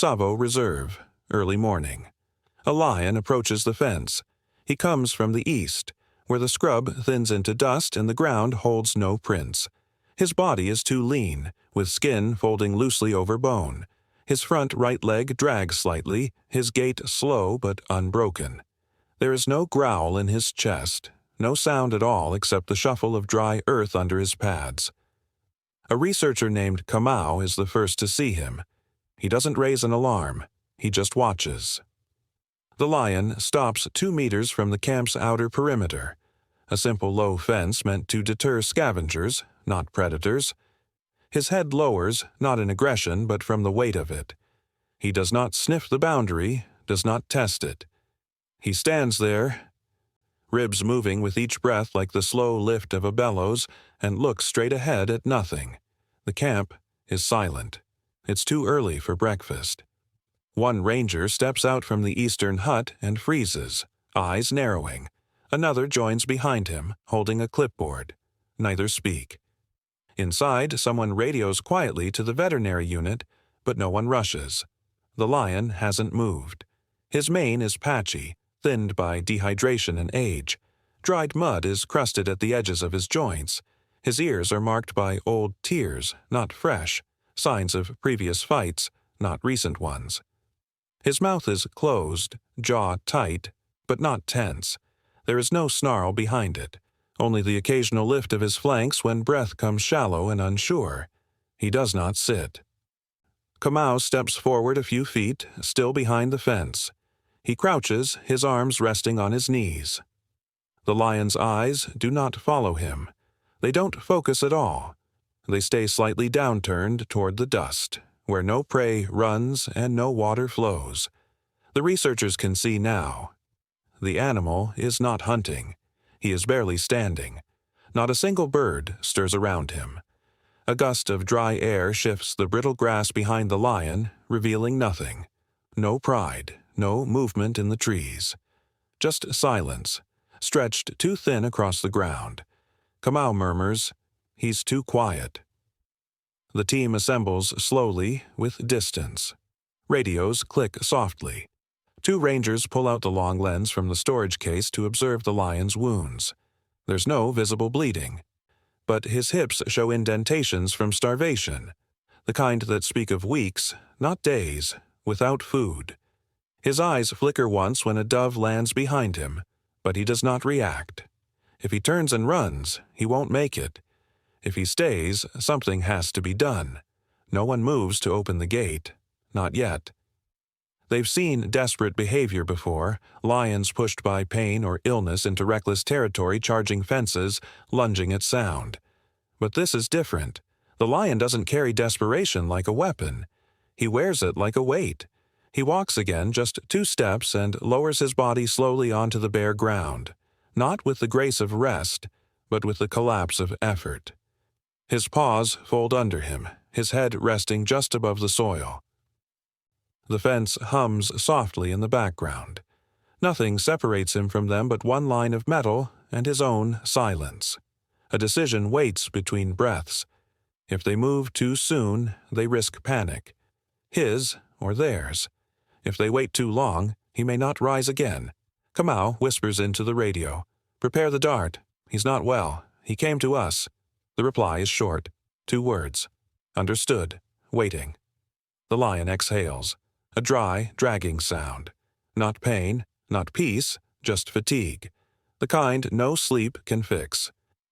Tsavo Reserve, early morning. A lion approaches the fence. He comes from the east, where the scrub thins into dust and the ground holds no prints. His body is too lean, with skin folding loosely over bone. His front right leg drags slightly, his gait slow but unbroken. There is no growl in his chest, no sound at all except the shuffle of dry earth under his pads. A researcher named Kamau is the first to see him. He doesn't raise an alarm, he just watches. The lion stops 2 meters from the camp's outer perimeter, a simple low fence meant to deter scavengers, not predators. His head lowers, not in aggression, but from the weight of it. He does not sniff the boundary, does not test it. He stands there, ribs moving with each breath like the slow lift of a bellows, and looks straight ahead at nothing. The camp is silent. It's too early for breakfast. One ranger steps out from the eastern hut and freezes, eyes narrowing. Another joins behind him, holding a clipboard. Neither speak. Inside, someone radios quietly to the veterinary unit, but no one rushes. The lion hasn't moved. His mane is patchy, thinned by dehydration and age. Dried mud is crusted at the edges of his joints. His ears are marked by old tears, not fresh, signs of previous fights, not recent ones. His mouth is closed, jaw tight, but not tense. There is no snarl behind it, only the occasional lift of his flanks when breath comes shallow and unsure. He does not sit. Kamau steps forward a few feet, still behind the fence. He crouches, his arms resting on his knees. The lion's eyes do not follow him. They don't focus at all. They stay slightly downturned toward the dust, where no prey runs and no water flows. The researchers can see now. The animal is not hunting. He is barely standing. Not a single bird stirs around him. A gust of dry air shifts the brittle grass behind the lion, revealing nothing. No pride, no movement in the trees. Just silence, stretched too thin across the ground. Kamau murmurs, "He's too quiet." The team assembles slowly, with distance. Radios click softly. 2 rangers pull out the long lens from the storage case to observe the lion's wounds. There's no visible bleeding, but his hips show indentations from starvation, the kind that speak of weeks, not days, without food. His eyes flicker once when a dove lands behind him, but he does not react. If he turns and runs, he won't make it. If he stays, something has to be done. No one moves to open the gate. Not yet. They've seen desperate behavior before, lions pushed by pain or illness into reckless territory charging fences, lunging at sound. But this is different. The lion doesn't carry desperation like a weapon. He wears it like a weight. He walks again just 2 steps and lowers his body slowly onto the bare ground, not with the grace of rest, but with the collapse of effort. His paws fold under him, his head resting just above the soil. The fence hums softly in the background. Nothing separates him from them but one line of metal and his own silence. A decision waits between breaths. If they move too soon, they risk panic. His or theirs. If they wait too long, he may not rise again. Kamau whispers into the radio, "Prepare the dart. He's not well. He came to us." The reply is short. 2 words. Understood. Waiting. The lion exhales. A dry, dragging sound. Not pain, not peace, just fatigue. The kind no sleep can fix.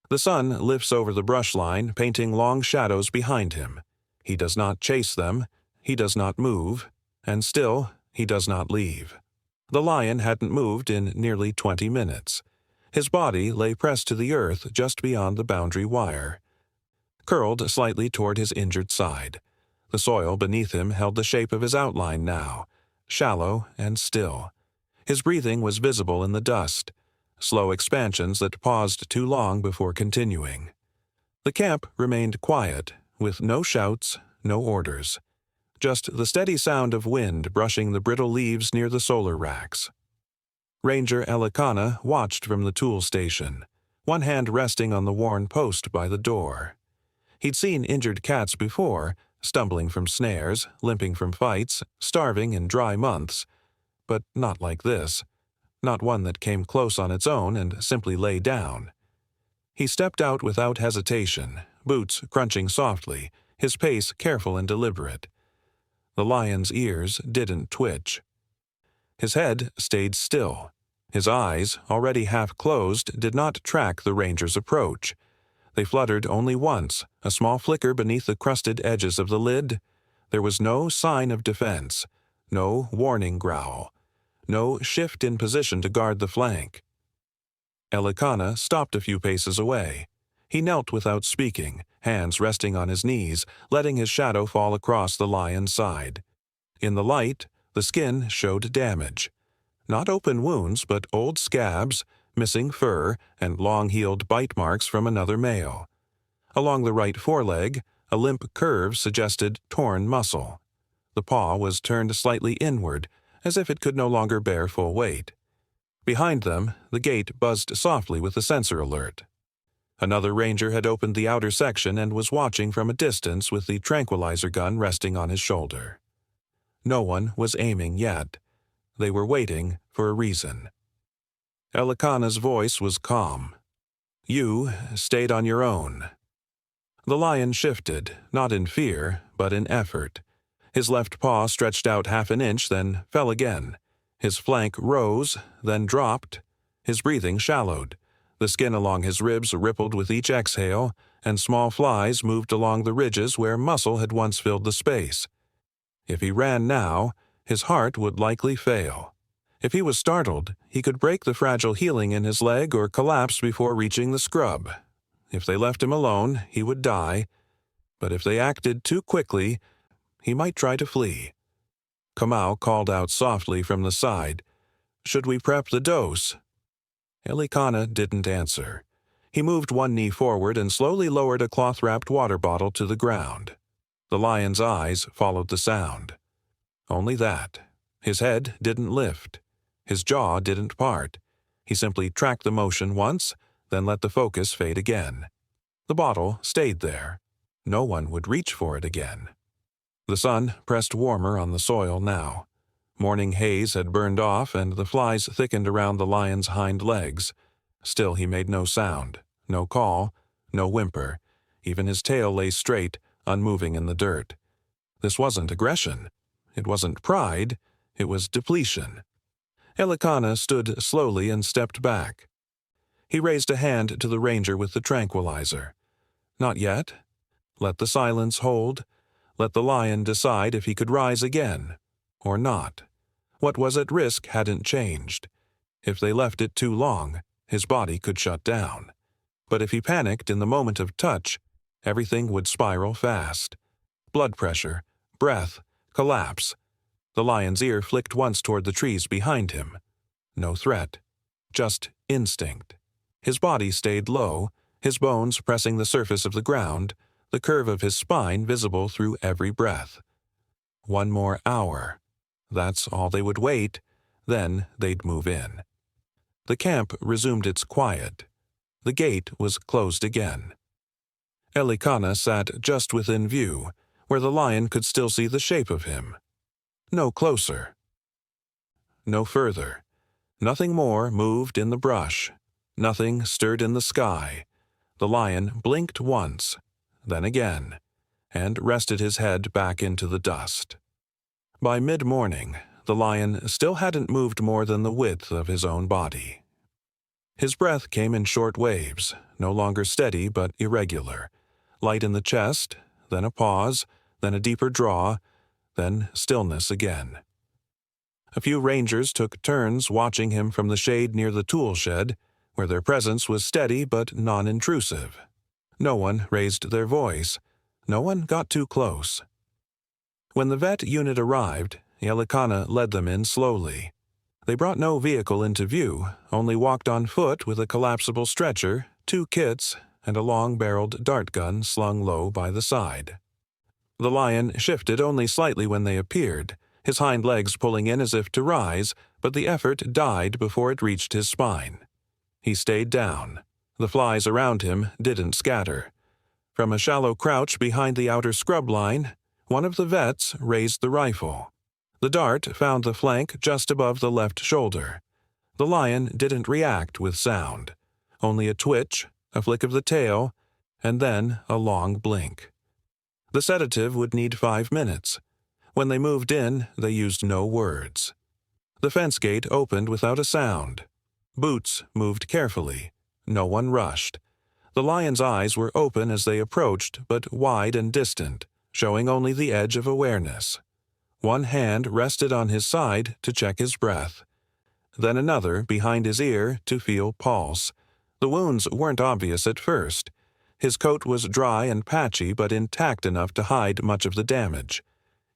The sun lifts over the brush line, painting long shadows behind him. He does not chase them. He does not move. And still, he does not leave. The lion hadn't moved in nearly 20 minutes. His body lay pressed to the earth just beyond the boundary wire, curled slightly toward his injured side. The soil beneath him held the shape of his outline now, shallow and still. His breathing was visible in the dust, slow expansions that paused too long before continuing. The camp remained quiet, with no shouts, no orders. Just the steady sound of wind brushing the brittle leaves near the solar racks. Ranger Elikana watched from the tool station, one hand resting on the worn post by the door. He'd seen injured cats before, stumbling from snares, limping from fights, starving in dry months. But not like this. Not one that came close on its own and simply lay down. He stepped out without hesitation, boots crunching softly, his pace careful and deliberate. The lion's ears didn't twitch. His head stayed still. His eyes, already half closed, did not track the ranger's approach. They fluttered only once, a small flicker beneath the crusted edges of the lid. There was no sign of defense, no warning growl, no shift in position to guard the flank. Elikana stopped a few paces away. He knelt without speaking, hands resting on his knees, letting his shadow fall across the lion's side. In the light, the skin showed damage. Not open wounds, but old scabs, missing fur, and long-healed bite marks from another male. Along the right foreleg, a limp curve suggested torn muscle. The paw was turned slightly inward, as if it could no longer bear full weight. Behind them, the gate buzzed softly with a sensor alert. Another ranger had opened the outer section and was watching from a distance with the tranquilizer gun resting on his shoulder. No one was aiming yet. They were waiting for a reason. Elikana's voice was calm. You stayed on your own. The lion shifted, not in fear, but in effort. His left paw stretched out half an inch, then fell again. His flank rose, then dropped. His breathing shallowed. The skin along his ribs rippled with each exhale, and small flies moved along the ridges where muscle had once filled the space. If he ran now, his heart would likely fail. If he was startled, he could break the fragile healing in his leg or collapse before reaching the scrub. If they left him alone, he would die. But if they acted too quickly, he might try to flee. Kamau called out softly from the side, "Should we prep the dose?" Elikana didn't answer. He moved one knee forward and slowly lowered a cloth-wrapped water bottle to the ground. The lion's eyes followed the sound. Only that. His head didn't lift. His jaw didn't part. He simply tracked the motion once, then let the focus fade again. The bottle stayed there. No one would reach for it again. The sun pressed warmer on the soil now. Morning haze had burned off, and the flies thickened around the lion's hind legs. Still he made no sound, no call, no whimper. Even his tail lay straight, unmoving in the dirt. This wasn't aggression. It wasn't pride. It was depletion. Elikana stood slowly and stepped back. He raised a hand to the ranger with the tranquilizer. Not yet. Let the silence hold. Let the lion decide if he could rise again, or not. What was at risk hadn't changed. If they left it too long, his body could shut down. But if he panicked in the moment of touch, everything would spiral fast. Blood pressure, breath, collapse. The lion's ear flicked once toward the trees behind him. No threat, just instinct. His body stayed low, his bones pressing the surface of the ground, the curve of his spine visible through every breath. One more hour. That's all they would wait, then they'd move in. The camp resumed its quiet. The gate was closed again. Elikana sat just within view, where the lion could still see the shape of him. No closer. No further. Nothing more moved in the brush. Nothing stirred in the sky. The lion blinked once, then again, and rested his head back into the dust. By mid-morning, the lion still hadn't moved more than the width of his own body. His breath came in short waves, no longer steady but irregular. Light in the chest, then a pause, then a deeper draw, then stillness again. A few rangers took turns watching him from the shade near the tool shed, where their presence was steady but non-intrusive. No one raised their voice. No one got too close. When the vet unit arrived, Elikana led them in slowly. They brought no vehicle into view, only walked on foot with a collapsible stretcher, 2 kits, and a long-barreled dart gun slung low by the side. The lion shifted only slightly when they appeared, his hind legs pulling in as if to rise, but the effort died before it reached his spine. He stayed down. The flies around him didn't scatter. From a shallow crouch behind the outer scrub line, One of the vets raised the rifle. The dart found the flank just above the left shoulder. The lion didn't react with sound. Only a twitch, a flick of the tail, and then a long blink. The sedative would need 5 minutes. When they moved in, they used no words. The fence gate opened without a sound. Boots moved carefully. No one rushed. The lion's eyes were open as they approached, but wide and distant, showing only the edge of awareness. One hand rested on his side to check his breath. Then another behind his ear to feel pulse. The wounds weren't obvious at first. His coat was dry and patchy but intact enough to hide much of the damage.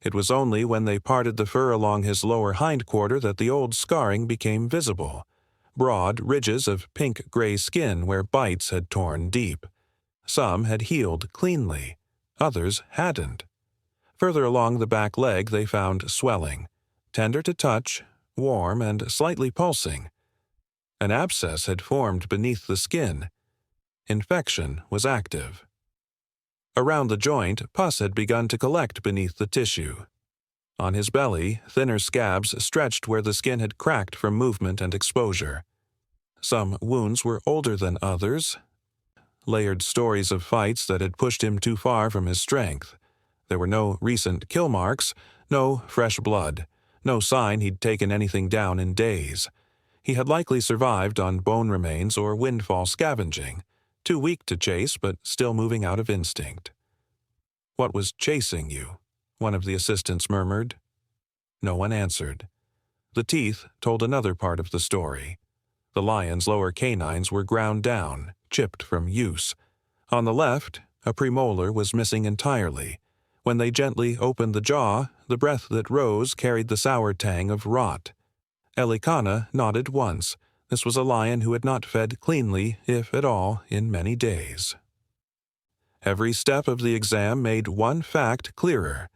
It was only when they parted the fur along his lower hindquarter that the old scarring became visible. Broad ridges of pink-gray skin where bites had torn deep. Some had healed cleanly. Others hadn't. Further along the back leg they found swelling, tender to touch, warm and slightly pulsing. An abscess had formed beneath the skin. Infection was active. Around the joint, pus had begun to collect beneath the tissue. On his belly, thinner scabs stretched where the skin had cracked from movement and exposure. Some wounds were older than others. Layered stories of fights that had pushed him too far from his strength. There were no recent kill marks, no fresh blood, no sign he'd taken anything down in days. He had likely survived on bone remains or windfall scavenging, too weak to chase but still moving out of instinct. "What was chasing you?" one of the assistants murmured. No one answered. The teeth told another part of the story. The lion's lower canines were ground down, chipped from use. On the left, a premolar was missing entirely. When they gently opened the jaw, the breath that rose carried the sour tang of rot. Elikana nodded once. This was a lion who had not fed cleanly, if at all, in many days. Every step of the exam made one fact clearer.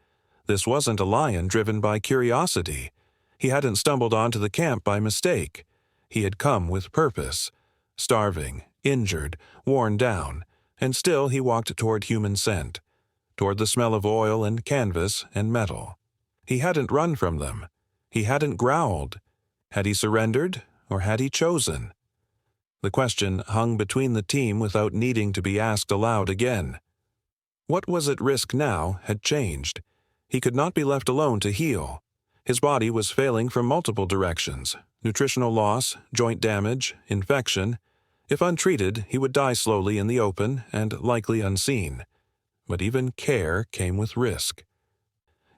This wasn't a lion driven by curiosity. He hadn't stumbled onto the camp by mistake. He had come with purpose. Starving, injured, worn down, and still he walked toward human scent, toward the smell of oil and canvas and metal. He hadn't run from them. He hadn't growled. Had he surrendered, or had he chosen? The question hung between the team without needing to be asked aloud again. What was at risk now had changed. He could not be left alone to heal. His body was failing from multiple directions: nutritional loss, joint damage, infection. If untreated, he would die slowly in the open and likely unseen. But even care came with risk.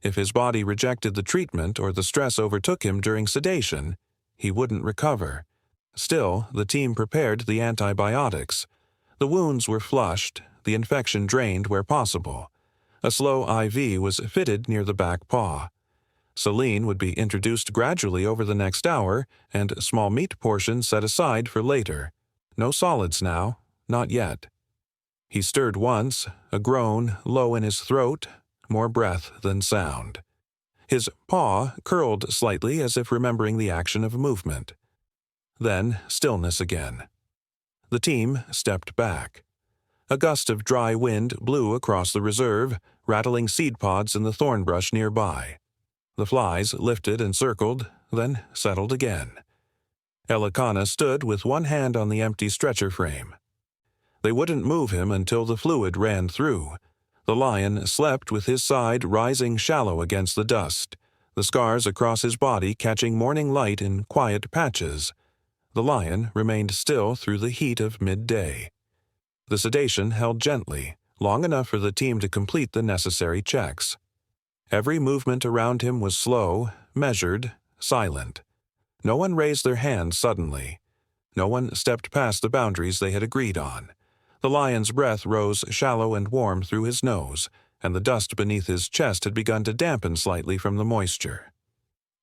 If his body rejected the treatment or the stress overtook him during sedation, he wouldn't recover. Still, the team prepared the antibiotics. The wounds were flushed, the infection drained where possible. A slow IV was fitted near the back paw. Saline would be introduced gradually over the next hour, and small meat portions set aside for later. No solids now, not yet. He stirred once, a groan low in his throat, more breath than sound. His paw curled slightly as if remembering the action of movement. Then stillness again. The team stepped back. A gust of dry wind blew across the reserve, rattling seed pods in the thorn brush nearby. The flies lifted and circled, then settled again. Elikana stood with one hand on the empty stretcher frame. They wouldn't move him until the fluid ran through. The lion slept with his side rising shallow against the dust, the scars across his body catching morning light in quiet patches. The lion remained still through the heat of midday. The sedation held gently, long enough for the team to complete the necessary checks. Every movement around him was slow, measured, silent. No one raised their hands suddenly. No one stepped past the boundaries they had agreed on. The lion's breath rose shallow and warm through his nose, and the dust beneath his chest had begun to dampen slightly from the moisture.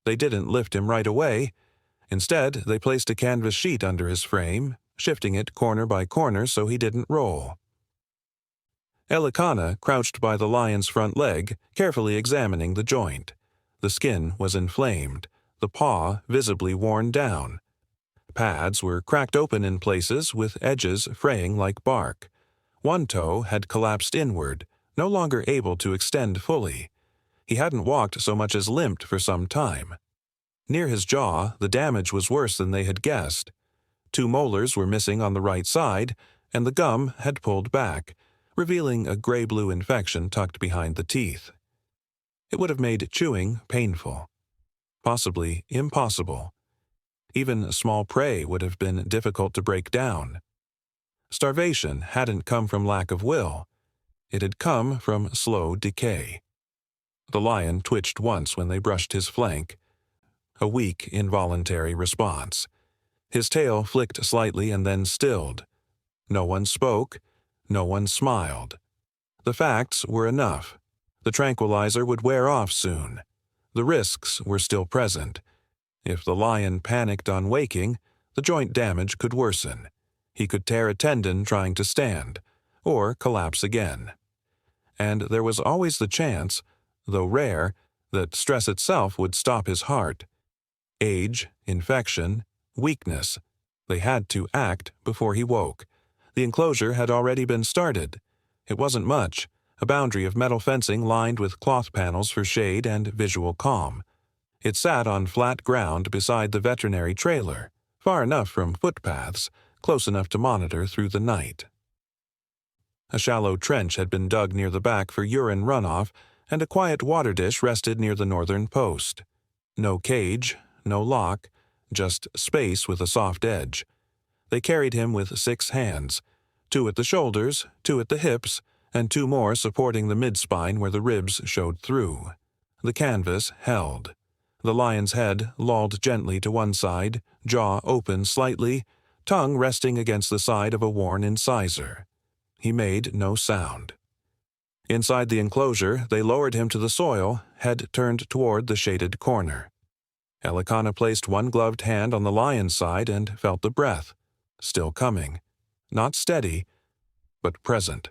They didn't lift him right away. Instead, they placed a canvas sheet under his frame, shifting it corner by corner so he didn't roll. Elikana crouched by the lion's front leg, carefully examining the joint. The skin was inflamed, the paw visibly worn down. Pads were cracked open in places, with edges fraying like bark. One toe had collapsed inward, no longer able to extend fully. He hadn't walked so much as limped for some time. Near his jaw, the damage was worse than they had guessed. 2 molars were missing on the right side, and the gum had pulled back, revealing a gray-blue infection tucked behind the teeth. It would have made chewing painful, possibly impossible. Even small prey would have been difficult to break down. Starvation hadn't come from lack of will. It had come from slow decay. The lion twitched once when they brushed his flank, a weak, involuntary response. His tail flicked slightly and then stilled. No one spoke, no one smiled. The facts were enough. The tranquilizer would wear off soon. The risks were still present. If the lion panicked on waking, the joint damage could worsen. He could tear a tendon trying to stand, or collapse again. And there was always the chance, though rare, that stress itself would stop his heart. Age, infection, weakness. They had to act before he woke. The enclosure had already been started. It wasn't much, a boundary of metal fencing lined with cloth panels for shade and visual calm. It sat on flat ground beside the veterinary trailer, far enough from footpaths, close enough to monitor through the night. A shallow trench had been dug near the back for urine runoff, and a quiet water dish rested near the northern post. No cage, no lock, just space with a soft edge. They carried him with 6 hands, 2 at the shoulders, 2 at the hips, and 2 more supporting the mid-spine where the ribs showed through. The canvas held. The lion's head lolled gently to one side, jaw open slightly, tongue resting against the side of a worn incisor. He made no sound. Inside the enclosure, they lowered him to the soil, head turned toward the shaded corner. Elikana placed one gloved hand on the lion's side and felt the breath, still coming, not steady, but present.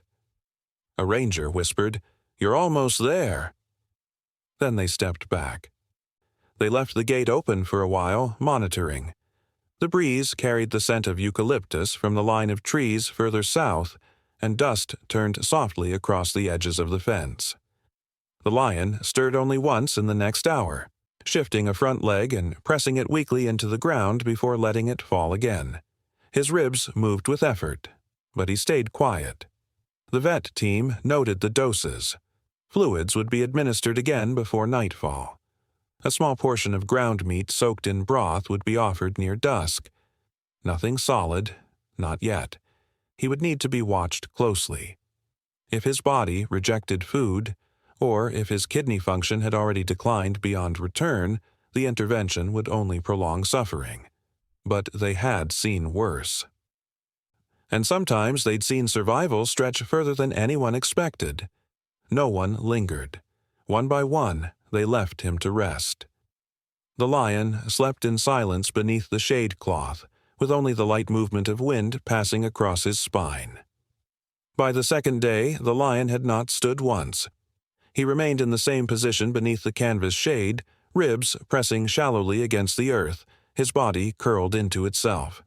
A ranger whispered, "You're almost there." Then they stepped back. They left the gate open for a while, monitoring. The breeze carried the scent of eucalyptus from the line of trees further south, and dust turned softly across the edges of the fence. The lion stirred only once in the next hour, shifting a front leg and pressing it weakly into the ground before letting it fall again. His ribs moved with effort, but he stayed quiet. The vet team noted the doses. Fluids would be administered again before nightfall. A small portion of ground meat soaked in broth would be offered near dusk. Nothing solid, not yet. He would need to be watched closely. If his body rejected food, or if his kidney function had already declined beyond return, the intervention would only prolong suffering. But they had seen worse. And sometimes they'd seen survival stretch further than anyone expected. No one lingered. One by one, they left him to rest. The lion slept in silence beneath the shade cloth, with only the light movement of wind passing across his spine. By the second day, the lion had not stood once. He remained in the same position beneath the canvas shade, ribs pressing shallowly against the earth, his body curled into itself.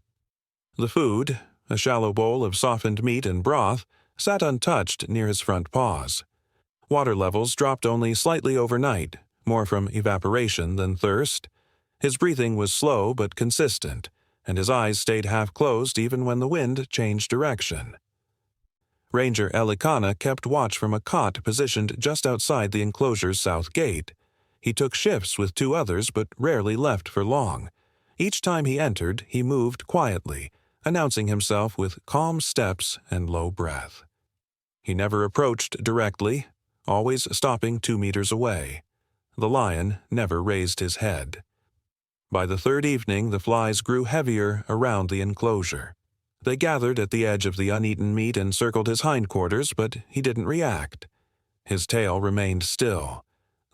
The food, a shallow bowl of softened meat and broth, sat untouched near his front paws. Water levels dropped only slightly overnight, more from evaporation than thirst. His breathing was slow but consistent, and his eyes stayed half-closed even when the wind changed direction. Ranger Elikana kept watch from a cot positioned just outside the enclosure's south gate. He took shifts with 2 others but rarely left for long. Each time he entered, he moved quietly, announcing himself with calm steps and low breath. He never approached directly, always stopping 2 meters away. The lion never raised his head. By the 3rd evening, the flies grew heavier around the enclosure. They gathered at the edge of the uneaten meat and circled his hindquarters, but he didn't react. His tail remained still.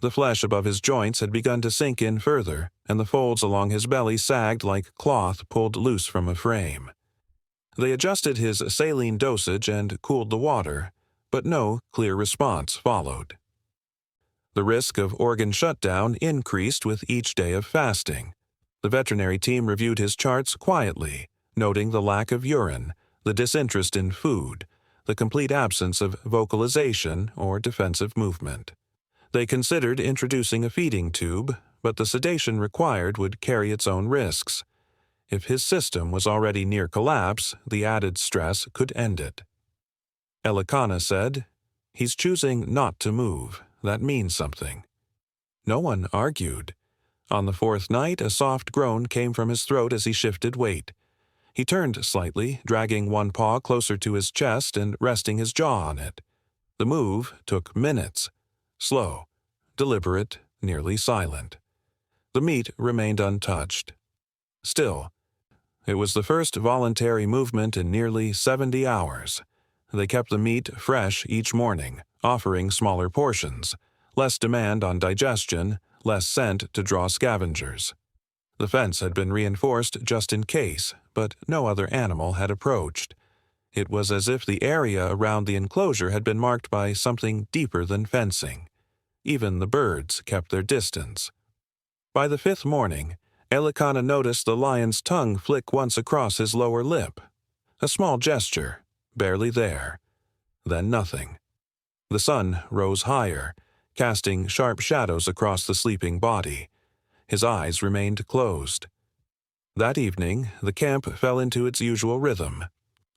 The flesh above his joints had begun to sink in further, and the folds along his belly sagged like cloth pulled loose from a frame. They adjusted his saline dosage and cooled the water, but no clear response followed. The risk of organ shutdown increased with each day of fasting. The veterinary team reviewed his charts quietly, noting the lack of urine, the disinterest in food, the complete absence of vocalization or defensive movement. They considered introducing a feeding tube, but the sedation required would carry its own risks. If his system was already near collapse, the added stress could end it. Elikana said, "He's choosing not to move. That means something." No one argued. On the fourth night, a soft groan came from his throat as he shifted weight. He turned slightly, dragging one paw closer to his chest and resting his jaw on it. The move took minutes. Slow, deliberate, nearly silent. The meat remained untouched. Still, it was the first voluntary movement in nearly 70 hours. They kept the meat fresh each morning, offering smaller portions, less demand on digestion, less scent to draw scavengers. The fence had been reinforced just in case, but no other animal had approached. It was as if the area around the enclosure had been marked by something deeper than fencing. Even the birds kept their distance. By the fifth morning, Elikana noticed the lion's tongue flick once across his lower lip. A small gesture, barely there. Then nothing. The sun rose higher, casting sharp shadows across the sleeping body. His eyes remained closed. That evening, the camp fell into its usual rhythm.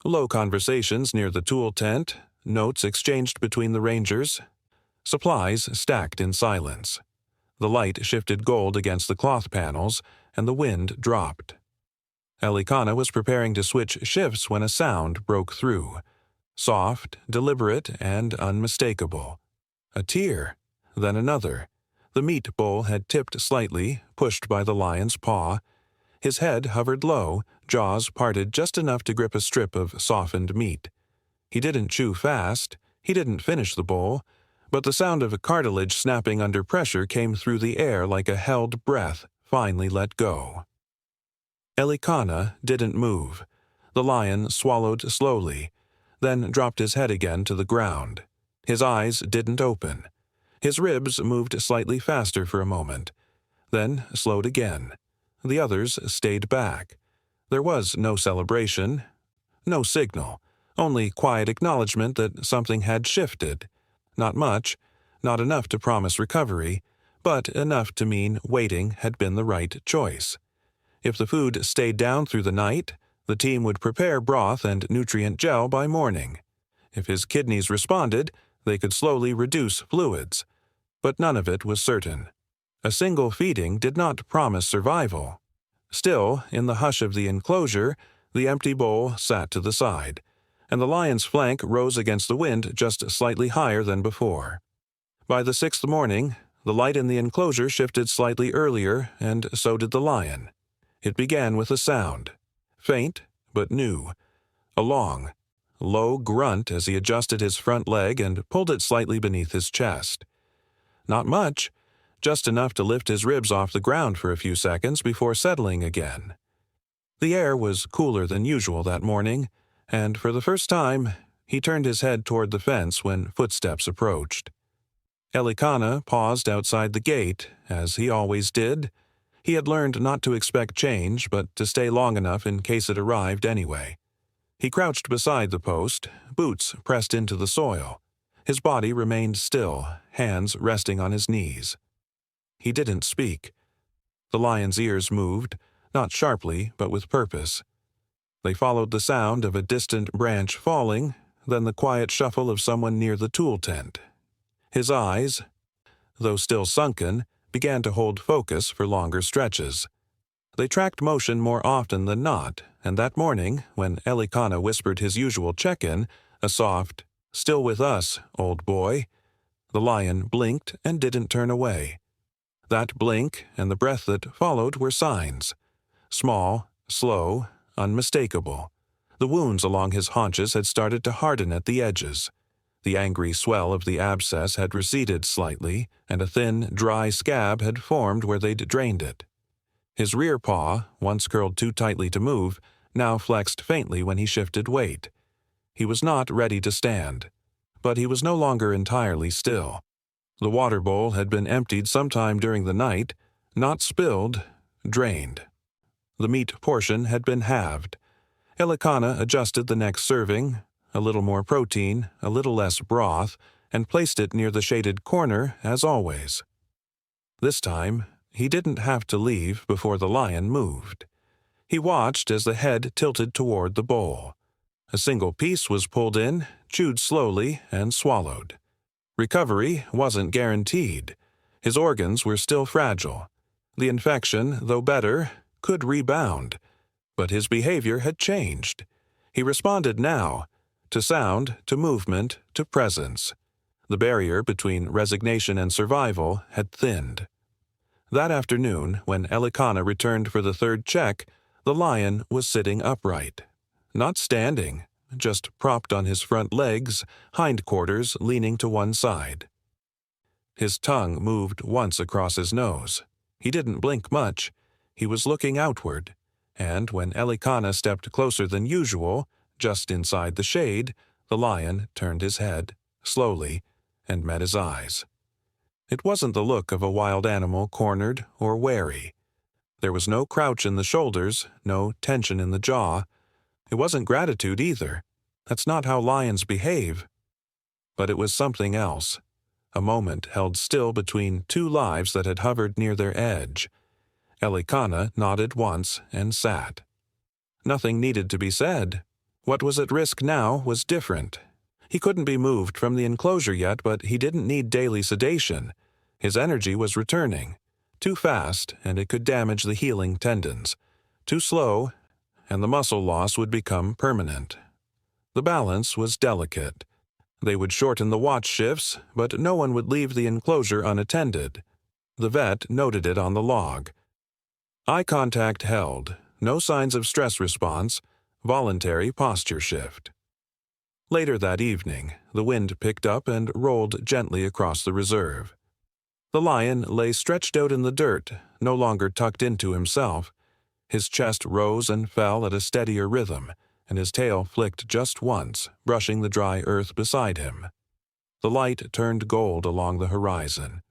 Low conversations near the tool tent, notes exchanged between the rangers, supplies stacked in silence. The light shifted gold against the cloth panels, and the wind dropped. Elikana was preparing to switch shifts when a sound broke through. Soft, deliberate, and unmistakable. A tear, then another. The meat bowl had tipped slightly, pushed by the lion's paw. His head hovered low, jaws parted just enough to grip a strip of softened meat. He didn't chew fast, he didn't finish the bowl, but the sound of cartilage snapping under pressure came through the air like a held breath, finally let go. Elikana didn't move. The lion swallowed slowly, then dropped his head again to the ground. His eyes didn't open. His ribs moved slightly faster for a moment, then slowed again. The others stayed back. There was no celebration, no signal, only quiet acknowledgement that something had shifted. Not much, not enough to promise recovery, but enough to mean waiting had been the right choice. If the food stayed down through the night, the team would prepare broth and nutrient gel by morning. If his kidneys responded, they could slowly reduce fluids. But none of it was certain. A single feeding did not promise survival. Still, in the hush of the enclosure, the empty bowl sat to the side, and the lion's flank rose against the wind just slightly higher than before. By the sixth morning, the light in the enclosure shifted slightly earlier, and so did the lion. It began with a sound, faint but new, a long, low grunt as he adjusted his front leg and pulled it slightly beneath his chest. Not much, just enough to lift his ribs off the ground for a few seconds before settling again. The air was cooler than usual that morning, and for the first time, he turned his head toward the fence when footsteps approached. Elikana paused outside the gate, as he always did. He had learned not to expect change, but to stay long enough in case it arrived anyway. He crouched beside the post, boots pressed into the soil. His body remained still, hands resting on his knees. He didn't speak. The lion's ears moved, not sharply, but with purpose. They followed the sound of a distant branch falling, then the quiet shuffle of someone near the tool tent. His eyes, though still sunken, began to hold focus for longer stretches. They tracked motion more often than not, and that morning, when Elikana whispered his usual check-in, a soft, "Still with us, old boy," the lion blinked and didn't turn away. That blink and the breath that followed were signs. Small, slow, unmistakable. The wounds along his haunches had started to harden at the edges. The angry swell of the abscess had receded slightly, and a thin, dry scab had formed where they'd drained it. His rear paw, once curled too tightly to move, now flexed faintly when he shifted weight. He was not ready to stand, but he was no longer entirely still. The water bowl had been emptied sometime during the night, not spilled, drained. The meat portion had been halved. Elikana adjusted the next serving, a little more protein, a little less broth, and placed it near the shaded corner as always. This time, he didn't have to leave before the lion moved. He watched as the head tilted toward the bowl. A single piece was pulled in, chewed slowly, and swallowed. Recovery wasn't guaranteed. His organs were still fragile. The infection, though better, could rebound. But his behavior had changed. He responded now, to sound, to movement, to presence. The barrier between resignation and survival had thinned. That afternoon, when Elikana returned for the third check, the lion was sitting upright. Not standing, just propped on his front legs, hindquarters leaning to one side. His tongue moved once across his nose. He didn't blink much. He was looking outward, and when Elikana stepped closer than usual, just inside the shade, the lion turned his head, slowly, and met his eyes. It wasn't the look of a wild animal cornered or wary. There was no crouch in the shoulders, no tension in the jaw. It wasn't gratitude either. That's not how lions behave. But it was something else. A moment held still between two lives that had hovered near their edge. Elikana nodded once and sat. Nothing needed to be said. What was at risk now was different. He couldn't be moved from the enclosure yet, but he didn't need daily sedation. His energy was returning. Too fast, and it could damage the healing tendons. Too slow, and the muscle loss would become permanent. The balance was delicate. They would shorten the watch shifts, but no one would leave the enclosure unattended. The vet noted it on the log. Eye contact held, no signs of stress response, voluntary posture shift. Later that evening, the wind picked up and rolled gently across the reserve. The lion lay stretched out in the dirt, no longer tucked into himself. His chest rose and fell at a steadier rhythm, and his tail flicked just once, brushing the dry earth beside him. The light turned gold along the horizon.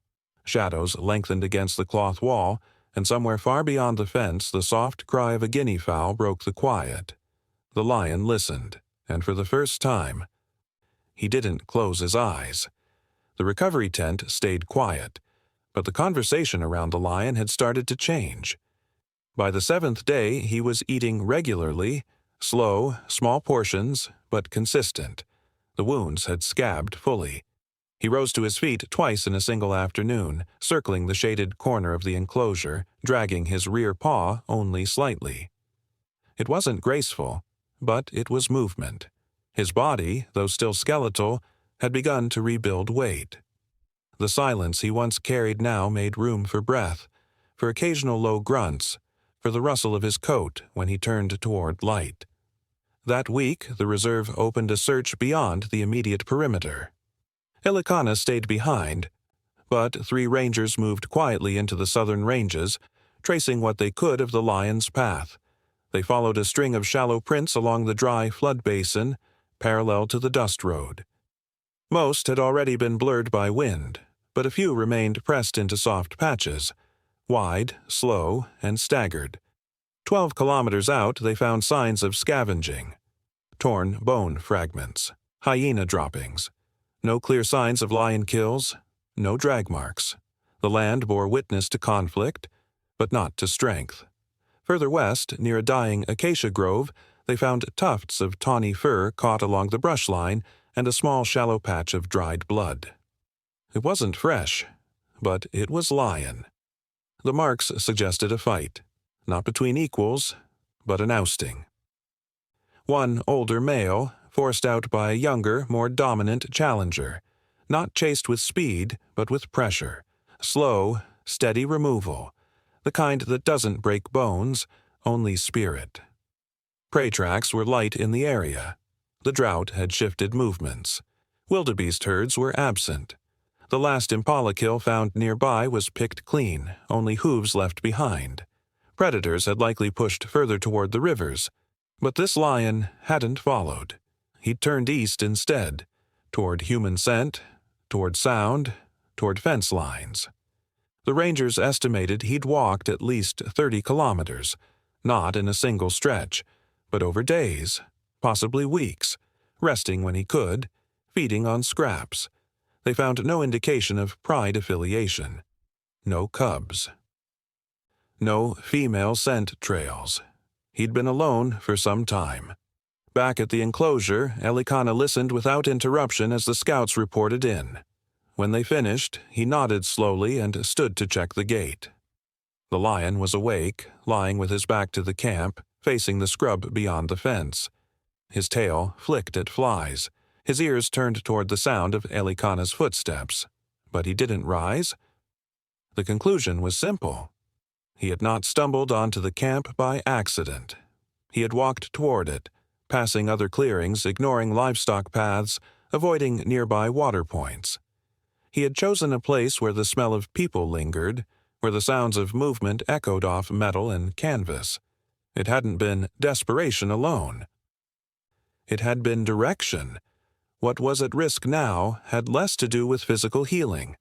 Shadows lengthened against the cloth wall, and somewhere far beyond the fence the soft cry of a guinea fowl broke the quiet. The lion listened, and for the first time, he didn't close his eyes. The recovery tent stayed quiet, but the conversation around the lion had started to change. By the seventh day, he was eating regularly, slow, small portions, but consistent. The wounds had scabbed fully. He rose to his feet twice in a single afternoon, circling the shaded corner of the enclosure, dragging his rear paw only slightly. It wasn't graceful, but it was movement. His body, though still skeletal, had begun to rebuild weight. The silence he once carried now made room for breath, for occasional low grunts, for the rustle of his coat when he turned toward light. That week, the reserve opened a search beyond the immediate perimeter. Elikana stayed behind, but 3 rangers moved quietly into the southern ranges, tracing what they could of the lion's path. They followed a string of shallow prints along the dry flood basin, parallel to the dust road. Most had already been blurred by wind, but a few remained pressed into soft patches, wide, slow, and staggered. 12 kilometers out, they found signs of scavenging. Torn bone fragments, hyena droppings. No clear signs of lion kills, no drag marks. The land bore witness to conflict, but not to strength. Further west, near a dying acacia grove, they found tufts of tawny fur caught along the brush line and a small shallow patch of dried blood. It wasn't fresh, but it was lion. The marks suggested a fight, not between equals, but an ousting. One older male, forced out by a younger, more dominant challenger, not chased with speed, but with pressure, slow, steady removal, the kind that doesn't break bones, only spirit. Prey tracks were light in the area. The drought had shifted movements. Wildebeest herds were absent. The last impala kill found nearby was picked clean, only hooves left behind. Predators had likely pushed further toward the rivers, but this lion hadn't followed. He'd turned east instead, toward human scent, toward sound, toward fence lines. The rangers estimated he'd walked at least 30 kilometers, not in a single stretch, but over days, possibly weeks, resting when he could, feeding on scraps. They found no indication of pride affiliation. No cubs. No female scent trails. He'd been alone for some time. Back at the enclosure, Elikana listened without interruption as the scouts reported in. When they finished, he nodded slowly and stood to check the gate. The lion was awake, lying with his back to the camp, facing the scrub beyond the fence. His tail flicked at flies, his ears turned toward the sound of Elikana's footsteps. But he didn't rise. The conclusion was simple. He had not stumbled onto the camp by accident. He had walked toward it, passing other clearings, ignoring livestock paths, avoiding nearby water points. He had chosen a place where the smell of people lingered, where the sounds of movement echoed off metal and canvas. It hadn't been desperation alone. It had been direction. What was at risk now had less to do with physical healing.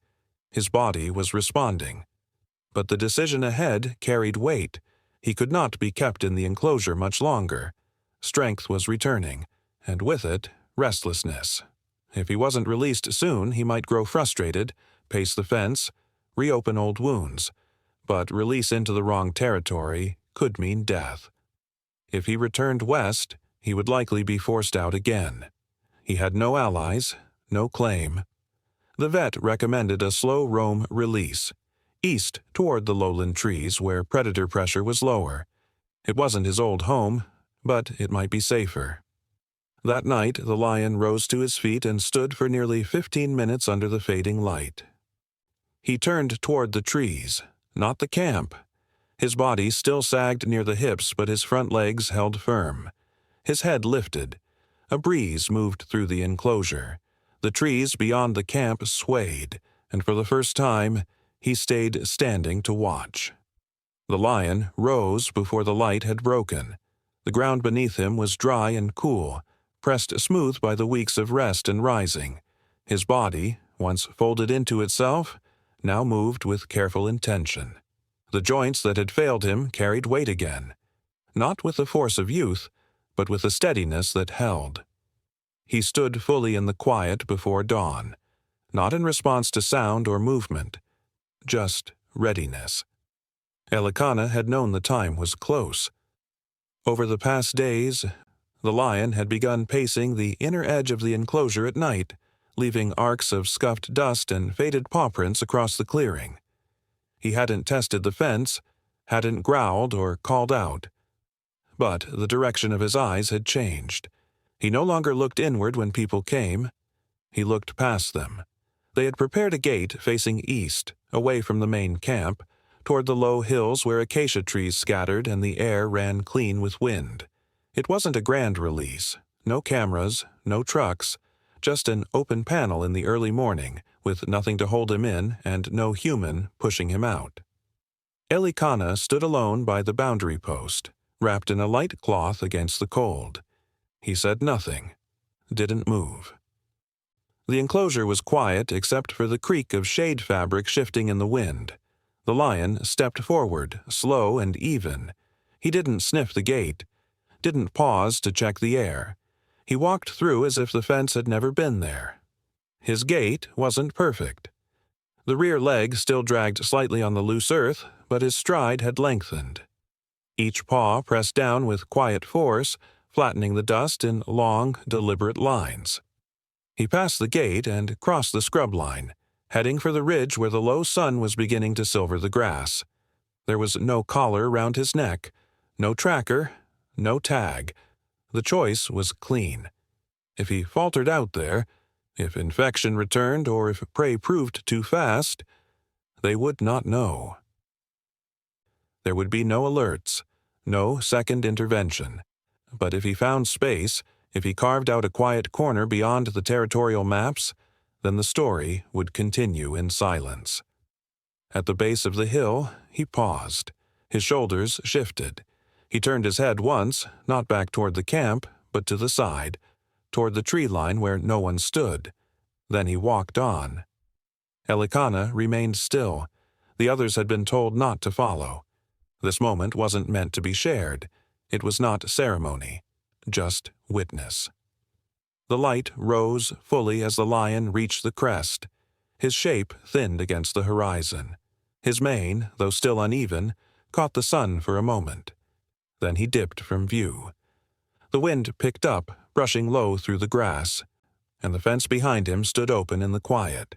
His body was responding. But the decision ahead carried weight. He could not be kept in the enclosure much longer. Strength was returning, and with it, restlessness. If he wasn't released soon, he might grow frustrated, pace the fence, reopen old wounds. But release into the wrong territory could mean death. If he returned west, he would likely be forced out again. He had no allies, no claim. The vet recommended a slow roam release, east toward the lowland trees where predator pressure was lower. It wasn't his old home, but it might be safer. That night, the lion rose to his feet and stood for nearly 15 minutes under the fading light. He turned toward the trees, not the camp. His body still sagged near the hips, but his front legs held firm. His head lifted. A breeze moved through the enclosure. The trees beyond the camp swayed, and for the first time, he stayed standing to watch. The lion rose before the light had broken. The ground beneath him was dry and cool, pressed smooth by the weeks of rest and rising. His body, once folded into itself, now moved with careful intention. The joints that had failed him carried weight again, not with the force of youth, but with a steadiness that held. He stood fully in the quiet before dawn, not in response to sound or movement, just readiness. Elikana had known the time was close. Over the past days, the lion had begun pacing the inner edge of the enclosure at night, leaving arcs of scuffed dust and faded paw prints across the clearing. He hadn't tested the fence, hadn't growled or called out. But the direction of his eyes had changed. He no longer looked inward when people came. He looked past them. They had prepared a gate facing east, away from the main camp, toward the low hills where acacia trees scattered and the air ran clean with wind. It wasn't a grand release. No cameras, no trucks, just an open panel in the early morning, with nothing to hold him in and no human pushing him out. Elikana stood alone by the boundary post, wrapped in a light cloth against the cold. He said nothing, didn't move. The enclosure was quiet except for the creak of shade fabric shifting in the wind. The lion stepped forward, slow and even. He didn't sniff the gate, didn't pause to check the air. He walked through as if the fence had never been there. His gait wasn't perfect. The rear leg still dragged slightly on the loose earth, but his stride had lengthened. Each paw pressed down with quiet force, flattening the dust in long, deliberate lines. He passed the gate and crossed the scrub line, heading for the ridge where the low sun was beginning to silver the grass. There was no collar round his neck, no tracker, no tag. The choice was clean. If he faltered out there, if infection returned or if prey proved too fast, they would not know. There would be no alerts, no second intervention. But if he found space, if he carved out a quiet corner beyond the territorial maps, then the story would continue in silence. At the base of the hill, he paused. His shoulders shifted. He turned his head once, not back toward the camp, but to the side, toward the tree line where no one stood. Then he walked on. Elikana remained still. The others had been told not to follow. This moment wasn't meant to be shared. It was not ceremony, just witness. The light rose fully as the lion reached the crest. His shape thinned against the horizon. His mane, though still uneven, caught the sun for a moment. Then he dipped from view. The wind picked up, brushing low through the grass, and the fence behind him stood open in the quiet.